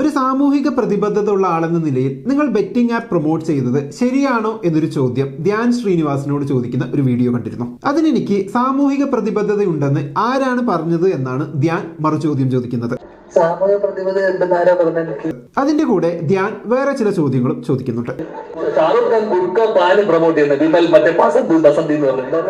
ഒരു സാമൂഹിക പ്രതിബദ്ധത ഉള്ള ആളെന്ന നിലയിൽ നിങ്ങൾ ബെറ്റിംഗ് ആപ്പ് പ്രൊമോട്ട് ചെയ്തത് ശരിയാണോ എന്നൊരു ചോദ്യം ധ്യാൻ ശ്രീനിവാസിനോട് ചോദിക്കുന്ന ഒരു വീഡിയോ കണ്ടിരുന്നു. അതിനെനിക്ക് സാമൂഹിക പ്രതിബദ്ധതയുണ്ടെന്ന് ആരാണ് പറഞ്ഞത് എന്നാണ് ധ്യാൻ മറുചോദ്യം ചോദിക്കുന്നത്. അതിന്റെ കൂടെ ധ്യാൻ വേറെ ചില ചോദ്യങ്ങളും ചോദിക്കുന്നുണ്ട്. ഷാറുഖ് ഖാൻ ഗുഡ്ക പാല് പ്രൊമോട്ട് ചെയ്യുന്നത് മറ്റേ ബസന്തി എന്ന് പറഞ്ഞിട്ട്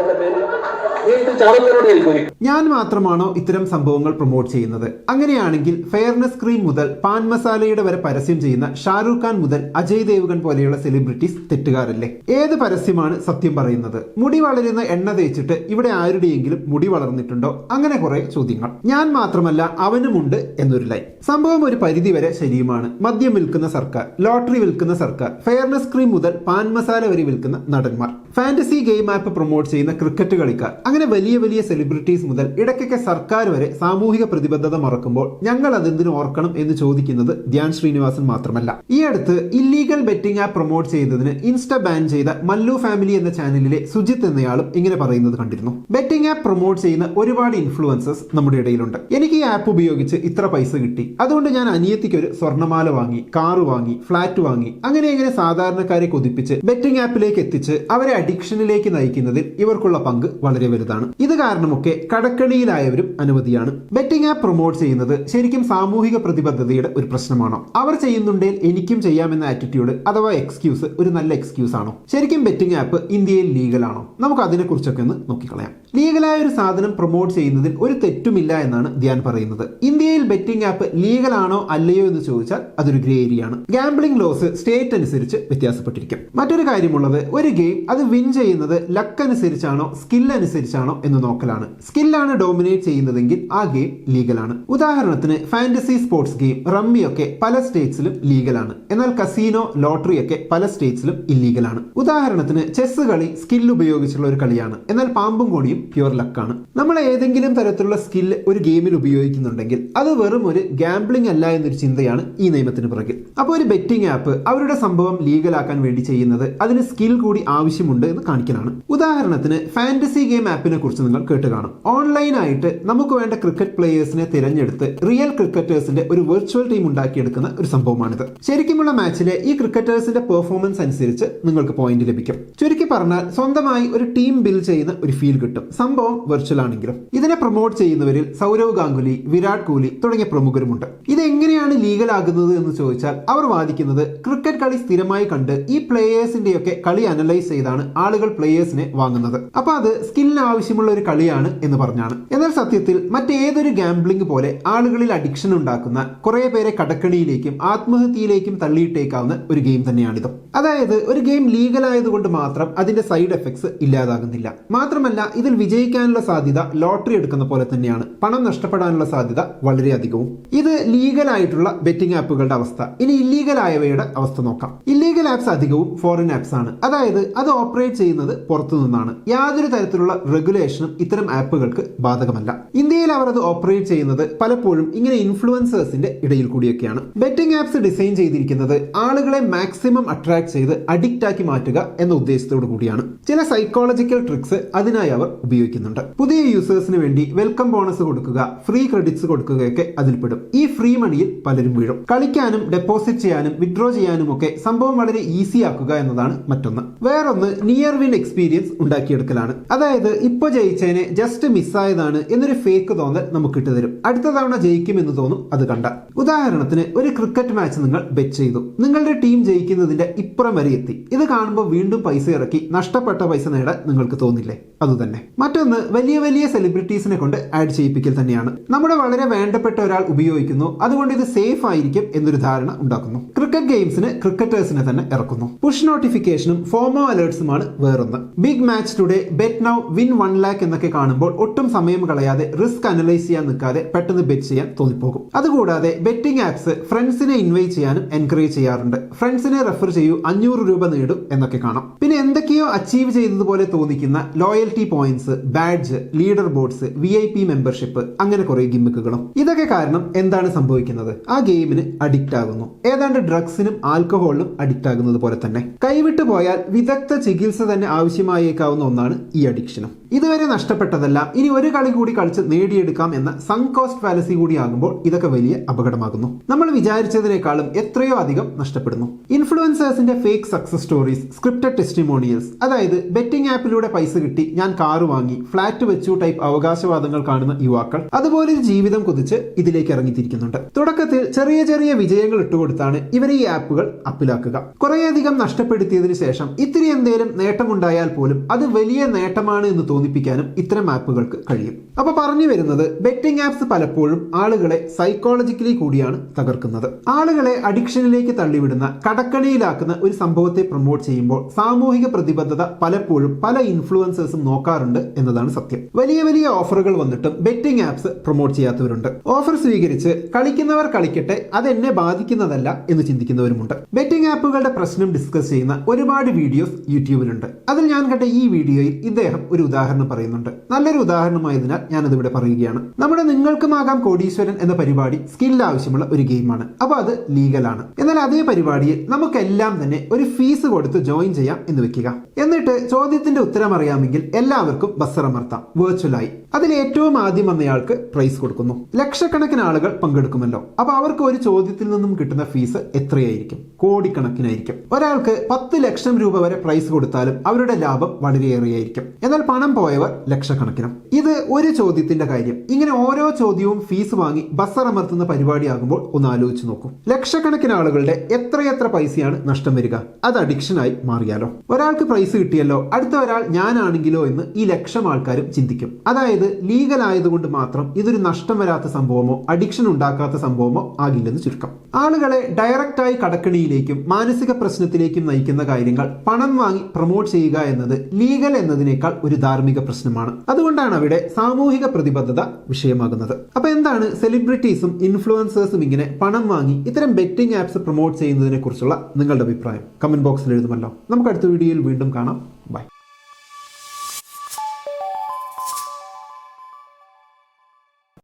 ഞാൻ മാത്രമാണോ ഇത്തരം സംഭവങ്ങൾ പ്രൊമോട്ട് ചെയ്യുന്നത്? അങ്ങനെയാണെങ്കിൽ ഫെയർനെസ് ക്രീം മുതൽ പാൻ മസാലയുടെ വരെ പരസ്യം ചെയ്യുന്ന ഷാരൂഖ് ഖാൻ മുതൽ അജയ് ദേവ്ഗൺ പോലെയുള്ള സെലിബ്രിറ്റീസ് തെറ്റുകാരല്ലേ? ഏത് പരസ്യമാണ് സത്യം പറയുന്നത്? മുടി വളരുന്ന എണ്ണ തേച്ചിട്ട് ഇവിടെ ആരുടെയെങ്കിലും മുടി വളർന്നിട്ടുണ്ടോ? അങ്ങനെ കുറെ ചോദ്യങ്ങൾ. ഞാൻ മാത്രമല്ല അവനുമുണ്ട് എന്നൊരു ലൈൻ. സംഭവം ഒരു പരിധിവരെ ശരിയുമാണ്. മദ്യം വിൽക്കുന്ന സർക്കാർ, ലോട്ടറി വിൽക്കുന്ന സർക്കാർ, ഫെയർനെസ് ക്രീം മുതൽ പാൻ മസാല വരെ വിൽക്കുന്ന നടന്മാർ, ഫാന്റസി ഗെയിം ആപ്പ് പ്രൊമോട്ട് ചെയ്യുന്ന ക്രിക്കറ്റ് കളിക്കാർ, അങ്ങനെ വലിയ വലിയ സെലിബ്രിറ്റീസ് മുതൽ ഇടയ്ക്കൊക്കെ സർക്കാർ വരെ സാമൂഹിക പ്രതിബദ്ധത മറക്കുമ്പോൾ ഞങ്ങൾ അതെന്തിനു ഓർക്കണം എന്ന് ചോദിക്കുന്നത് ധ്യാൻ ശ്രീനിവാസൻ മാത്രമല്ല. ഈ അടുത്ത് ഇല്ലീഗൽ ബെറ്റിംഗ് ആപ്പ് പ്രൊമോട്ട് ചെയ്തതിന് ഇൻസ്റ്റ ബാൻ ചെയ്ത മല്ലു ഫാമിലി എന്ന ചാനലിലെ സുജിത്ത് എന്നയാളും ഇങ്ങനെ പറയുന്നത് കണ്ടിരുന്നു. ബെറ്റിംഗ് ആപ്പ് പ്രൊമോട്ട് ചെയ്യുന്ന ഒരുപാട് ഇൻഫ്ലുവൻസേഴ്സ് നമ്മുടെ ഇടയിലുണ്ട്. എനിക്ക് ഈ ആപ്പ് ഉപയോഗിച്ച് ഇത്ര പൈസ കിട്ടി, അതുകൊണ്ട് ഞാൻ അനിയത്തിക്ക് ഒരു സ്വർണ്ണമാല വാങ്ങി, കാറ് വാങ്ങി, ഫ്ലാറ്റ് വാങ്ങി, അങ്ങനെ സാധാരണക്കാരെ കൊതിപ്പിച്ച് ബെറ്റിംഗ് ആപ്പിലേക്ക് എത്തിച്ച് അവരെ അഡിക്ഷനിലേക്ക് നയിക്കുന്നതിൽ ഇവർക്കുള്ള പങ്ക് വളരെ വലുതാണ്. ഇത് കാരണമൊക്കെ കടക്കണിയിലായവരും അനവധിയാണ്. ബെറ്റിംഗ് ആപ്പ് പ്രൊമോട്ട് ചെയ്യുന്നത് ശരിക്കും സാമൂഹിക പ്രതിബദ്ധതയുടെ ഒരു പ്രശ്നമാണോ? അവർ ചെയ്യുന്നുണ്ടെങ്കിൽ എനിക്കും ചെയ്യാമെന്ന ആറ്റിറ്റ്യൂഡ് അഥവാ എക്സ്ക്യൂസ് ഒരു നല്ല എക്സ്ക്യൂസ് ആണോ? ശരിക്കും ബെറ്റിംഗ് ആപ്പ് ഇന്ത്യയിൽ ലീഗലാണോ? നമുക്ക് അതിനെക്കുറിച്ചൊക്കെ ഒന്ന് നോക്കിക്കളയാം. ലീഗലായ ഒരു സാധനം പ്രൊമോട്ട് ചെയ്യുന്നതിൽ ഒരു തെറ്റുമില്ല എന്നാണ് ധ്യാൻ പറയുന്നത്. ഇന്ത്യയിൽ ബെറ്റിംഗ് ആപ്പ് ലീഗലാണോ അല്ലയോ എന്ന് ചോദിച്ചാൽ അതൊരു ഗ്രേ ഏരിയ ആണ്. ഗാംബ്ലിംഗ് ലോസ് സ്റ്റേറ്റ് അനുസരിച്ച് വ്യത്യാസപ്പെട്ടിരിക്കും. മറ്റൊരു കാര്യമുള്ളത്, ഒരു ഗെയിം അത് വിൻ ചെയ്യുന്നത് ലക്ക് അനുസരിച്ചാണോ സ്കിൽ അനുസരിച്ചാണോ എന്ന് നോക്കലാണ്. സ്കില്ലാണ് ഡോമിനേറ്റ് ചെയ്യുന്നതെങ്കിൽ ആ ഗെയിം ലീഗലാണ്. ഉദാഹരണത്തിന് ഫാന്റസി സ്പോർട്സ് ഗെയിം റമ്മിയൊക്കെ പല സ്റ്റേറ്റ്സിലും ലീഗലാണ്. എന്നാൽ കസീനോ, ലോട്ടറി ഒക്കെ പല സ്റ്റേറ്റ്സിലും ഇല്ലീഗലാണ്. ഉദാഹരണത്തിന് ചെസ് കളി സ്കിൽ ഉപയോഗിച്ചുള്ള ഒരു കളിയാണ്. എന്നാൽ പാമ്പും കോണിയും പ്യുവർ ലക്കാണ്. നമ്മൾ ഏതെങ്കിലും തരത്തിലുള്ള സ്കിൽ ഒരു ഗെയിമിൽ ഉപയോഗിക്കുന്നുണ്ടെങ്കിൽ അത് വെറും ഒരു ഗാംബ്ലിംഗ് അല്ല എന്നൊരു ചിന്തയാണ് ഈ നിയമത്തിന് പിറകിൽ. അപ്പോൾ ഒരു ബെറ്റിംഗ് ആപ്പ് അവരുടെ സംഭവം ലീഗലാക്കാൻ വേണ്ടി ചെയ്യുന്നത് അതിന് സ്കിൽ കൂടി ആവശ്യമുണ്ട് എന്ന് കാണിക്കാനാണ്. ഉദാഹരണത്തിന് ഫാന്റസി ഗെയിം ആപ്പിനെ കുറിച്ച് നിങ്ങൾ കേട്ട് കാണും. ഓൺലൈനായിട്ട് നമുക്ക് വേണ്ട ക്രിക്കറ്റ് പ്ലേയേഴ്സിനെ തിരഞ്ഞെടുത്ത് റിയൽ ക്രിക്കറ്റേഴ്സിന്റെ ഒരു വെർച്വൽ ടീം ഉണ്ടാക്കിയെടുക്കുന്ന ഒരു സംഭവമാണിത്. ശരിക്കുമുള്ള മാച്ചിലെ ഈ ക്രിക്കറ്റേഴ്സിന്റെ പെർഫോമൻസ് അനുസരിച്ച് നിങ്ങൾക്ക് പോയിന്റ് ലഭിക്കും. ചുരുക്കി പറഞ്ഞാൽ സ്വന്തമായി ഒരു ടീം ബിൽഡ് ചെയ്യുന്ന ഒരു ഫീൽ കിട്ടും, സംഭവം വെർച്വൽ ആണെങ്കിലും. ഇതിനെ പ്രൊമോട്ട് ചെയ്യുന്നവരിൽ സൗരവ് ഗാംഗുലി, വിരാട് കോഹ്ലി തുടങ്ങിയ പ്രമുഖരുമുണ്ട്. ഇതെങ്ങനെയാണ് ലീഗൽ ആകുന്നത് എന്ന് ചോദിച്ചാൽ അവർ വാദിക്കുന്നത് ക്രിക്കറ്റ് കളി സ്ഥിരമായി കണ്ട് ഈ പ്ലേയേഴ്സിന്റെയൊക്കെ കളി അനലൈസ് ചെയ്താണ് ആളുകൾ പ്ലേയേഴ്സിനെ വാങ്ങുന്നത്. അപ്പൊ അത് സ്കില്ലിന് ആവശ്യമുള്ള ഒരു കളിയാണ് എന്ന് പറഞ്ഞാണ്. എന്നാൽ സത്യത്തിൽ മറ്റേതൊരു ഗാംബ്ലിംഗ് പോലെ ആളുകളിൽ അഡിക്ഷൻ ഉണ്ടാക്കുന്ന കുറെ പേരെ കടക്കണിയിലേക്കും ആത്മഹത്യയിലേക്കും തള്ളിയിട്ടേക്കാവുന്ന ഒരു ഗെയിം തന്നെയാണിത്. അതായത് ഒരു ഗെയിം ലീഗൽ ആയതുകൊണ്ട് മാത്രം അതിന്റെ സൈഡ് എഫക്ട്സ് ഇല്ലാതാകുന്നില്ല. മാത്രമല്ല ഇതിൽ വിജയിക്കാനുള്ള സാധ്യത ലോട്ടറി എടുക്കുന്ന പോലെ തന്നെയാണ്. പണം നഷ്ടപ്പെടാനുള്ള സാധ്യത വളരെ അധികവും. ഇത് ലീഗൽ ആയിട്ടുള്ള ബെറ്റിംഗ് ആപ്പുകളുടെ അവസ്ഥ. ഇനി ഇല്ലീഗൽ ആയവയുടെ അവസ്ഥ നോക്കാം. ഇല്ലീഗൽ ആപ്സ് അധികവും ഫോറിൻ ആപ്സ് ആണ്. അതായത് അത് ഓപ്പറേറ്റ് ചെയ്യുന്നത് പുറത്തു നിന്നാണ്. യാതൊരു തരത്തിലുള്ള റെഗുലേഷനും ഇത്തരം ആപ്പുകൾക്ക് ബാധകമല്ല. ഇന്ത്യയിൽ അവർ അത് ഓപ്പറേറ്റ് ചെയ്യുന്നത് പലപ്പോഴും ഇങ്ങനെ ഇൻഫ്ലുവൻസേഴ്സിന്റെ ഇടയിൽ കൂടിയൊക്കെയാണ്. ബെറ്റിംഗ് ആപ്സ് ഡിസൈൻ ചെയ്തിരിക്കുന്നത് ആളുകളെ മാക്സിമം അട്രാക്ട് ചെയ്ത് അഡിക്റ്റ് ആക്കി മാറ്റുക എന്ന ഉദ്ദേശത്തോടു കൂടിയാണ്. ചില സൈക്കോളജിക്കൽ ട്രിക്സ് അതിനായി അവർ ഉപയോഗിക്കുന്നുണ്ട്. പുതിയ യൂസേഴ്സിന് വേണ്ടി വെൽക്കം ബോണസ് കൊടുക്കുക, ഫ്രീ ക്രെഡിറ്റ്സ് കൊടുക്കുകയൊക്കെ അതിൽപ്പെടും. ഈ ഫ്രീ മണിയിൽ പലരും വീഴും. കളിക്കാനും ഡെപ്പോസിറ്റ് ചെയ്യാനും വിഡ്രോ ചെയ്യാനും ഒക്കെ സംഭവം വളരെ ഈസി ആക്കുക എന്നതാണ് മറ്റൊന്ന്. വേറൊന്ന് നിയർ വിൻ എക്സ്പീരിയൻസ് ഉണ്ടാക്കിയെടുക്കലാണ്. അതായത് ഇപ്പൊ ജയിച്ചതിനെ ജസ്റ്റ് മിസ്സായതാണ് എന്നൊരു ഫേക്ക് തോന്നൽ നമുക്ക് ഇട്ടുതരും. അടുത്ത തവണ ജയിക്കും എന്ന് തോന്നും അത് കണ്ട. ഉദാഹരണത്തിന് ഒരു ക്രിക്കറ്റ് മാച്ച് നിങ്ങൾ ബെറ്റ് ചെയ്തു, നിങ്ങളുടെ ടീം ജയിക്കുന്നതിന്റെ ഇപ്പുറം വരെ എത്തി. ഇത് കാണുമ്പോൾ വീണ്ടും പൈസ ഇറക്കി നഷ്ടപ്പെട്ട പൈസ നേടാൻ നിങ്ങൾക്ക് തോന്നില്ലേ? അതുതന്നെ. മറ്റൊന്ന് വലിയ വലിയ സെലിബ്രിറ്റീസിനെ കൊണ്ട് ആഡ് ചെയ്യിപ്പിക്കൽ തന്നെയാണ്. നമ്മുടെ വളരെ വേണ്ടപ്പെട്ട ഒരാൾ ഉപയോഗിക്കുന്നു, അതുകൊണ്ട് ഇത് സേഫ് ആയിരിക്കും എന്നൊരു ധാരണ ഉണ്ടാക്കുന്നു. ക്രിക്കറ്റ് ഗെയിംസിന് ക്രിക്കറ്റേഴ്സിനെ തന്നെ ഇറക്കുന്നു. പുഷ് നോട്ടിഫിക്കേഷനും ഫോമോ അലേർട്സുമാണ് വേറൊന്ന്. Big match today, bet now, win 1 lakh എന്നൊക്കെ കാണുമ്പോൾ ഒട്ടും സമയം കളയാതെ റിസ്ക് അനലൈസ് ചെയ്യാൻ നിൽക്കാതെ പെട്ടെന്ന് ബെറ്റ് ചെയ്യാൻ തോന്നിപ്പോകും. അതുകൂടാതെ ബെറ്റിംഗ് ആപ്സ് ഫ്രണ്ട്സിനെ ഇൻവൈറ്റ് ചെയ്യാനും എൻകറേജ് ചെയ്യാറുണ്ട്. ഫ്രണ്ട്സിനെ റെഫർ ചെയ്യൂ, 500 രൂപ നേടും എന്നൊക്കെ കാണാം. പിന്നെ എന്തൊക്കെയോ എന്തൊക്കെയോ അച്ചീവ് ചെയ്തതുപോലെ തോന്നിക്കുന്ന loyalty points, badge, leader boards, VIP membership, അങ്ങനെ കുറെ ഗിമ്മിക്കുകളും. ഇതൊക്കെ കാരണം എന്താണ് സംഭവിക്കുന്നത്? ആ ഗെയിമിന് അഡിക്റ്റ് ആകുന്നു. ഏതാണ്ട് ഡ്രഗ്സിനും ആൽക്കഹോളിനും അഡിക്റ്റ് ആകുന്നത് പോലെ തന്നെ. കൈവിട്ടു പോയാൽ വിദഗ്ധ ചികിത്സ തന്നെ ആവശ്യമായേക്കാവുന്ന ഒന്നാണ് ഈ അഡിക്ഷനും. ഇതുവരെ നഷ്ടപ്പെട്ടതെല്ലാം ഇനി ഒരു കളി കൂടി കളിച്ച് നേടിയെടുക്കാം എന്ന സങ്ക് കോസ്റ്റ് ഫാലസി കൂടി ആകുമ്പോൾ ഇതൊക്കെ വലിയ അപകടമാകുന്നു. നമ്മൾ വിചാരിച്ചതിനേക്കാളും എത്രയോ അധികം നഷ്ടപ്പെടുന്നു. ഇൻഫ്ലുവൻസേഴ്സിന്റെ fake success stories, scripted testimonials, അതായത് ബെറ്റിംഗ് ആപ്പിലൂടെ പൈസ കിട്ടി, ഞാൻ കാറ് വാങ്ങി, ഫ്ലാറ്റ് വെച്ചു ടൈപ്പ് അവകാശവാദങ്ങൾ കാണുന്ന യുവാക്കൾ അതുപോലെ ഒരു ജീവിതം കുതിച്ച് ഇതിലേക്ക് ഇറങ്ങിത്തിരിക്കുന്നുണ്ട്. തുടക്കത്തിൽ ചെറിയ ചെറിയ വിജയങ്ങൾ ഇട്ടുകൊടുത്താണ് ഇവർ ഈ ആപ്പുകൾ അപ്പിലാക്കുക. കുറേയധികം നഷ്ടപ്പെടുത്തിയതിനു ശേഷം ഇത്തിരി എന്തേലും നേട്ടമുണ്ടായാൽ പോലും അത് വലിയ നേട്ടമാണ് എന്ന് തോന്നിപ്പിക്കാനും ഇത്തരം ആപ്പുകൾക്ക് കഴിയും. അപ്പൊ പറഞ്ഞു വരുന്നത്, ബെറ്റിംഗ് ആപ്സ് പലപ്പോഴും ആളുകളെ സൈക്കോളജിക്കലി കൂടിയാണ് തകർക്കുന്നത്. ആളുകളെ അഡിക്ഷനിലേക്ക് തള്ളിവിടുന്ന, കടക്കണിയിലാക്കുന്ന ഒരു സംഭവത്തെ പ്രൊമോട്ട് ചെയ്യുമ്പോൾ സാമൂഹിക പ്രതിബദ്ധത പലപ്പോഴും പല ഇൻഫ്ലുവൻസേഴ്സും നോക്കാറുണ്ട് എന്നതാണ് സത്യം. വലിയ വലിയ ഓഫറുകൾ വന്നിട്ടും ബെറ്റിംഗ് ആപ്സ് പ്രൊമോട്ട് ചെയ്യാത്തവരുണ്ട്. ഓഫർ സ്വീകരിച്ച് കളിക്കുന്നവർ കളിക്കട്ടെ, അതെന്നെ ബാധിക്കുന്നതല്ല എന്ന് ചിന്തിക്കുന്നവരുമുണ്ട്. ബെറ്റിംഗ് ആപ്പുകളുടെ പ്രശ്നം ഡിസ്കസ് ചെയ്യുന്ന ഒരുപാട് വീഡിയോസ് യൂട്യൂബിലുണ്ട്. അതിൽ ഞാൻ കണ്ട ഈ വീഡിയോയിൽ ഇദ്ദേഹം ഒരു ഉദാഹരണം പറയുന്നുണ്ട്. നല്ലൊരു ഉദാഹരണമായതിനാൽ ഞാനതിവിടെ പറയുകയാണ്. നമ്മുടെ നിങ്ങൾക്കുമാകാം കോടീശ്വരൻ എന്ന പരിപാടി സ്കിൽ ആവശ്യമുള്ള ഒരു ഗെയിമാണ്. അപ്പോൾ അത് ലീഗലാണ്. എന്നാൽ അതേ പരിപാടിയിൽ നമുക്കെല്ലാം തന്നെ ഒരു ഫീസ് കൊടുത്ത് ജോയിൻ ചെയ്യാം എന്ന് വെക്കുക. എന്നിട്ട് ചോദ്യത്തിന്റെ ഉത്തരം അറിയാമെങ്കിൽ എല്ലാവർക്കും ബസ്സറമർത്താം വെർച്വലായി. അതിൽ ഏറ്റവും ആദ്യം വന്നയാൾക്ക് പ്രൈസ് കൊടുക്കുന്നു. ലക്ഷക്കണക്കിന് ആളുകൾ പങ്കെടുക്കുമല്ലോ. അപ്പൊ അവർക്ക് ഒരു ചോദ്യത്തിൽ നിന്നും കിട്ടുന്ന ഫീസ് എത്രയായിരിക്കും? കോടിക്കണക്കിനായിരിക്കും. ഒരാൾക്ക് 10 ലക്ഷം രൂപ വരെ പ്രൈസ് കൊടുത്താലും അവരുടെ ലാഭം വളരെയേറെയായിരിക്കും. എന്നാൽ പണം പോയവർ ലക്ഷക്കണക്കിനും. ഇത് ഒരു ചോദ്യത്തിന്റെ കാര്യം. ഇങ്ങനെ ഓരോ ചോദ്യവും ഫീസ് വാങ്ങി ബസ്സറമർത്തുന്ന പരിപാടിയാകുമ്പോൾ ഒന്ന് ആലോചിച്ച് നോക്കൂ. ലക്ഷക്കണക്കിന് ആളുകളുടെ എത്രയെത്ര പൈസയാണ് നഷ്ടം വരിക? അത് അഡിക്ഷനായി മാറിയാലോ? ഒരാൾക്ക് പ്രൈസ് കിട്ടിയല്ലോ, അടുത്ത ഒരാൾ ഞാനാണെങ്കിലോ എന്ന് ഈ ലക്ഷം ആൾക്കാരും ചിന്തിക്കും. അതായത് ലീഗൽ ആയതുകൊണ്ട് മാത്രം ഇതൊരു നഷ്ടം വരാത്ത സംഭവമോ അഡിക്ഷൻ ഉണ്ടാക്കാത്ത സംഭവമോ ആകില്ലെന്ന് ചുരുക്കം. ആളുകളെ ഡയറക്റ്റായി കടക്കണിയിലേക്കും മാനസിക പ്രശ്നത്തിലേക്കും നയിക്കുന്ന കാര്യങ്ങൾ പണം വാങ്ങി പ്രൊമോട്ട് ചെയ്യുക എന്നത് ലീഗൽ എന്നതിനേക്കാൾ ഒരു ധാർമ്മിക പ്രശ്നമാണ്. അതുകൊണ്ടാണ് അവിടെ സാമൂഹിക പ്രതിബദ്ധത വിഷയമാകുന്നത്. അപ്പൊ എന്താണ് സെലിബ്രിറ്റീസും ഇൻഫ്ലുവൻസേഴ്സും ഇങ്ങനെ പണം വാങ്ങി ഇത്തരം ബെറ്റിംഗ് ആപ്സ് പ്രൊമോട്ട് ചെയ്യുന്നതിനെ കുറിച്ചുള്ള നിങ്ങളുടെ അഭിപ്രായം കമന്റ് ബോക്സിൽ എഴുതുമല്ലോ. നമുക്ക് അടുത്ത വീഡിയോയിൽ വീണ്ടും കാണാം. ബൈ.